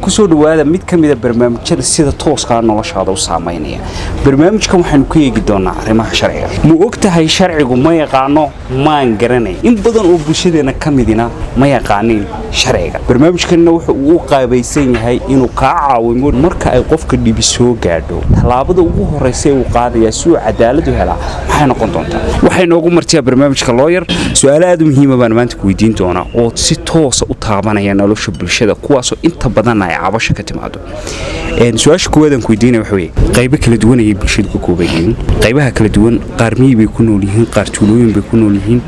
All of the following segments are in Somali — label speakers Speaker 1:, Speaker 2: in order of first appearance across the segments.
Speaker 1: kusoo dhawaada mid ka mid ah barnaamijyada sida tooska ah noloshaada u saameynaya. Barnaamijkan waxaan ku eegi doonaa arrimaha sharciga. Ma ogtahay sharcigu ma yaqaano maan garanay in badan oo bulshadeena ka midina ma yaqaanin sharciga. Barnaamijkanna wuxuu u qaabaysan yahay inuu ka caawiyo marka ay qofka dhibi soo gaadho talaabada ugu horeysa ee uu qaadayo si uu cadaalad u helo maxay noqon doontaa. Waxay noogu martiyaa barnaamijka lawyer su'aalo aad u muhiim ah baan maanta ku weydiin doonaa oo si toos ah u taabanaya nolosha bulshada kuwaas oo inta badan ay cabasho ka timaado. Su'aasha koowaad aan ku weydiinay waxa weeye qaybo kala duwan ay bulshadu ku kooban yihiin. Qaybaha kala duwan qaar miyi bay ku nool yihiin, qaar tuulooyin bay ku nool yihiin,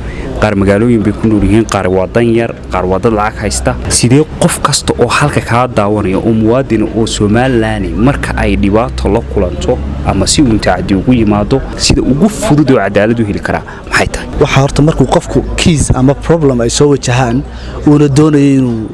Speaker 1: qaar magaalooyin bay ku nool yihiin, qaar wadan yar, qaar wada lacag haysta. Sidee qof kasta oo halka ka daawanaya oo muwaadin oo Soomaaliland marka ay dhibaato la kulanto ama si uu taacadi ugu yimaado sida ugu fudud oo cadaalad u heli kara maxay tahay.
Speaker 2: waxa horta markuu qofku case ama problem ay soo wajahaan uu doonayo inuu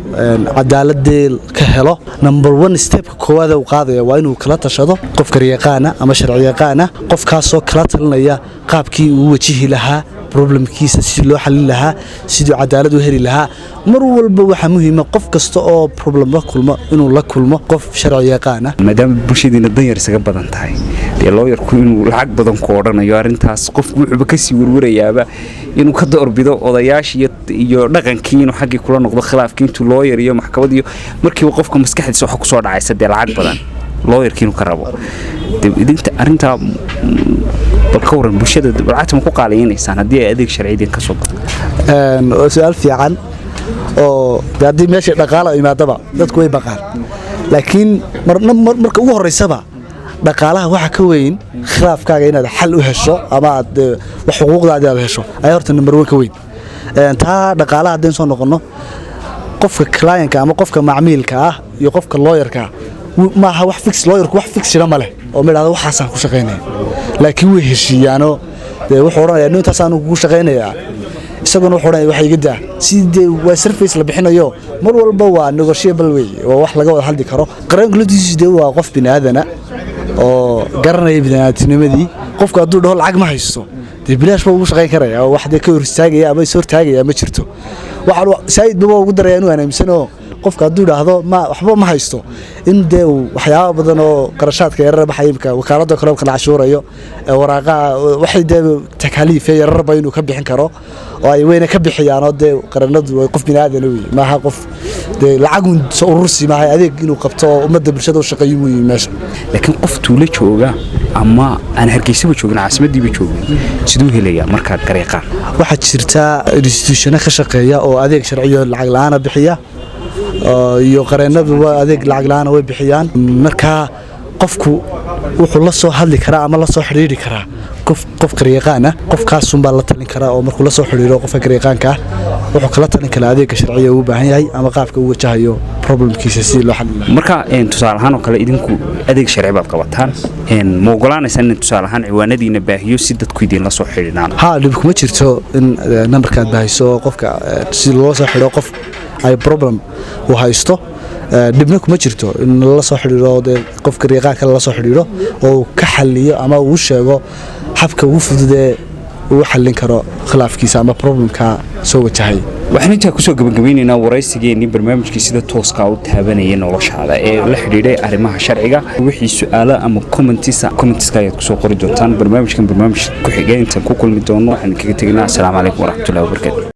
Speaker 2: cadaalad ka helo number 1 step koowaad uu qaadayo waa inuu kala tashado qof yaqaan ama sharci yaqaan qofkaas oo kala talinaya qaabkii uu wajihi lahaa problemkiisa si loo xalin lahaa sidoo cadaalad u heli lahaa mar walba waxa muhiim ah qof kasta oo problem la kulmo inuu la kulmo qof sharci yaqaan
Speaker 1: maadaama bulshadina danyar isaga badan tahay lawyerku inuu lacag badan ku oranayo arintaas qofku wuxuu ka sii warwarayaaba inuu ka doorbido odayaasha iyo dhaqankii inuu xaqi kula noqdo khilaafkii intuu lawyer iyo maxkamad iyo markii qofka maskaxdiisa waxa ku soo dhacaysa lacag badan lawyerkii inuu ka rabo idinta arinta بالكورن بوشدة بالعتم كقالين إنسان هدي أديك شرعيين كسب.
Speaker 2: سؤال في عن أو هدي ماشي نقالة ما تبع لا تكوي بقال لكن مركوه الرسبة نقالها واحد كوين خلاف كاجينا حل وهالشو أما وحقوق ذا هالشو أيرت النمبر 1 كوين انتها نقالها دين صار نقولنا قف كلاين كأما قف كمعميل كأ يقف كلاير كأ ما هو واحد فيكس لاير واحد فيكس شلا ماله أو من هذا واحد حسن كوشقينه لكن وهشيانو wuxuu oranaya inuu taasaan ugu shaqeynaya isaguna wuxuu oranaya waxay gida sidii waa surface la bixinayo mar walba waa negotiable way waa wax laga wada hadli karo qarangladiisii waa qof binaadana oo garanay binaadnimadii qofka haduu dhaho lacag ma haysto bilaash buu ugu shaqeyn karaya wax ka hor istaagaya ama soo taagaya ma jirto waxa saayid buu ugu daray inuu aanamsano qofka haduu dhaahdo ma waxba ma haysto in dee waxyaabo badan oo qarashaadka yarar baxayimka wakaalada kale la cashuurayo waraaqa waxay dee takaliif yarar baynu ka bixin karo oo ay weyna ka bixiyaan oo dee qaranadu way qof binaadana weey ma aha qof dee lacag soo urursi ma adeeg inuu qabto umada bulshada u shaqeeyo weey meesha
Speaker 1: laakiin qof tuulo jooga ama aan hargeysa joogin caasimadii joogin sidoo helaya marka qariiqan
Speaker 2: waxa jirta institution ka shaqeeya oo adeeg sharciyo lacag la'aan bixiya iyo qareenadu adeeg lacag la'aan way bixiyaan marka qofku wuxuu la soo hadli karaa ama la soo xiriiri karaa qof qariiqana qofkaas baa la talin karaa oo markuu la soo xiriiro qofka qariiqanka wuxuu kala talin karaa adeeg sharciyo uu baahan yahay ama qaabka uu wajahayo problemkiisa si loo xalin lahaa
Speaker 1: marka tusaale ahaan oo kale idinku adeeg sharci baad qabataan ma ogolaanaysan in tusaale ahaan ciwaanadiina baahiyo si dadku idin la soo xiriiraan
Speaker 2: dib kuma jirto in numberkaad baahiso qofka si loo soo xiriiro qof ay problem uu haysto dibna kuma jirto in la soo xiriiro qofka qariiqanka la soo xiriiro oo ka xalliyo ama uu sheego habka ugu fudud ee uu xallin karo khilaafkiisa ama problemka soo wajahay
Speaker 1: waxaan inta ku soo gabagabeynayna waraysigeeni barnaamijkii sida tooska u taabanayay noloshaada ee la xiriiray arrimaha sharciga wixii su'aalo ama comments ay ku soo qori doontaan barnaamijkan barnaamij ku xigay inta ku kulmi doono waxaan kaga tagnaa assalaamu calaykum waraxmatullaahi wabarakaatuh